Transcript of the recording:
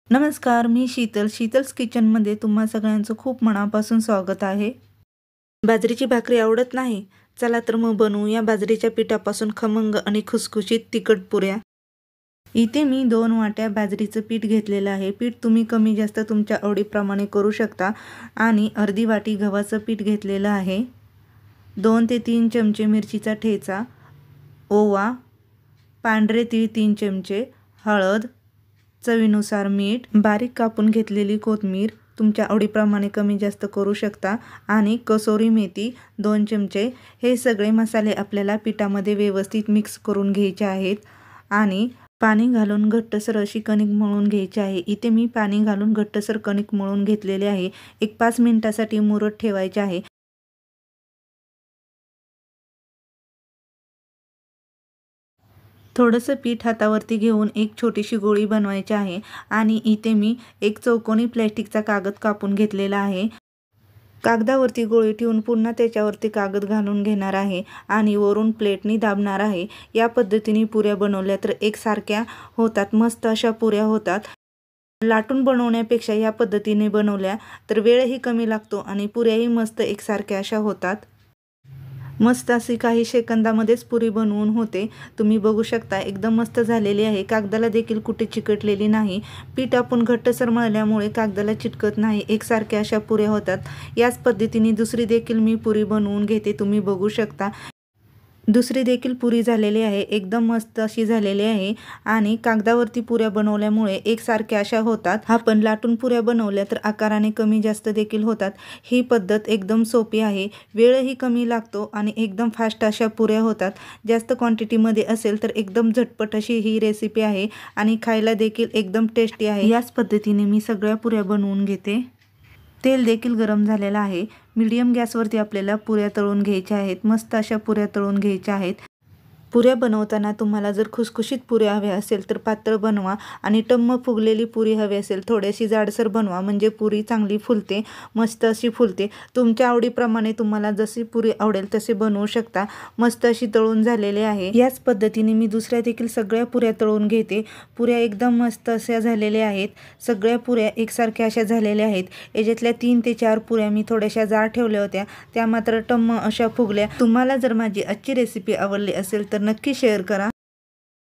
नमस्कार, मी शीतल्स किचनमध्ये तुम्हा सगळ्यांचं खूप मनापासून स्वागत आहे। बाजरीची भाकरी आवडत नाही? चला तर मग बनवूया बाजरीच्या पिठापासून खमंग आणि खुसखुशीत तिखट पुऱ्या। इथे मी 2 वाट्या बाजरीचं पीठ घेतलेलं आहे। पीठ तुम्ही कमी जास्त तुमच्या आवडीप्रमाणे करू शकता। आणि अर्धी वाटी गव्हाचं पीठ घेतलेलं आहे। 2 ते 3 चमचे मिरचीचा ठेचा, ओवा, पांढरे तीळ 3 चमचे, हळद, चवीनुसार मीठ, बारीक कापून घेतलेली कोथिंबीर तुमच्या आवडीप्रमाणे कमी जास्त करू शकता आणि कसुरी मेथी 2 चमचे। हे सगळे मसाले आपल्याला पिठामध्ये व्यवस्थित मिक्स करून घ्यायचे आहेत आणि पाणी घालून घट्टसर अशी कणिक मळून घ्यायची आहे। इथे मी पाणी घालून घट्टसर कणिक मळून घेतलेले आहे। एक 5 मिनिटासाठी मुरत ठेवायचे आहे। थोडंसं पीठ हातावरती घेऊन एक छोटीशी गोळी बनवायची आहे आणि इथे मी एक चौकोनी प्लास्टिकचा कागद कापून घेतलेला आहे। कागदावरती गोळी ठेवून पुन्हा त्याच्यावरती कागद घालून घेणार आहे आणि वरून प्लेटनी दाबणार आहे। या पद्धतीने पुऱ्या बनवल्या तर एकसारख्या होतात, मस्त अशा पुऱ्या होतात। लाटून बनवण्यापेक्षा या पद्धतीने बनवल्या तर वेळही कमी लागतो आणि पुऱ्याही मस्त एकसारख्या अशा होतात। मस्त अशी काही सेकंदामध्येच पुरी बनवून होते। तुम्ही बघू शकता एकदम मस्त झालेली आहे। कागदाला देखील कुठे चिकटलेली नाही। पीठ आपण घट्टसर मळल्यामुळे कागदाला चिटकत नाही, एकसारख्या अशा पुऱ्या होतात। याच पद्धतीने दुसरी देखील मी पुरी बनवून घेते। तुम्ही बघू शकता दुसरी देखील पुरी झालेली आहे, एकदम मस्त अशी झालेली आहे आणि कागदावरती पुऱ्या बनवल्यामुळे एकसारख्या अशा होतात। आपण लाटून पुऱ्या बनवल्या तर आकाराने कमी जास्त देखील होतात। ही पद्धत एकदम सोपी आहे, वेळही कमी लागतो आणि एकदम फास्ट अशा पुऱ्या होतात। जास्त क्वांटिटीमध्ये असेल तर एकदम झटपट अशी ही रेसिपी आहे आणि खायला देखील एकदम टेस्टी आहे। याच पद्धतीने मी सगळ्या पुऱ्या बनवून घेते। तेल देखील गरम झालेलं आहे। मीडियम गॅसवरती आपल्याला पुऱ्या तळून घ्यायच्या आहेत। मस्त अशा पुऱ्या तळून घ्यायच्या आहेत। पुऱ्या बनवताना तुम्हाला जर खुसखुशीत पुऱ्या हव्या असेल तर पातळ बनवा आणि टम्म फुगलेली पुरी हवी असेल थोडीशी जाडसर बनवा, म्हणजे पुरी चांगली फुलते, मस्त अशी फुलते। तुमच्या आवडीप्रमाणे तुम्हाला जशी पुरी आवडेल तसे बनवू शकता। मस्त अशी तळून झालेली आहे। याच पद्धतीने मी दुसऱ्या देखील सगळ्या पुऱ्या तळून घेते। पुऱ्या एकदम मस्त अशा झालेल्या आहेत। सगळ्या पुऱ्या एकसारख्या अशा झालेल्या आहेत। याच्यातल्या 3 ते 4 पुऱ्या मी थोड्याशा जाड ठेवल्या होत्या, त्या मात्र टम्म अशा फुगल्या। तुम्हाला जर माझी आजची रेसिपी आवडली असेल तर नक्की शेअर करा।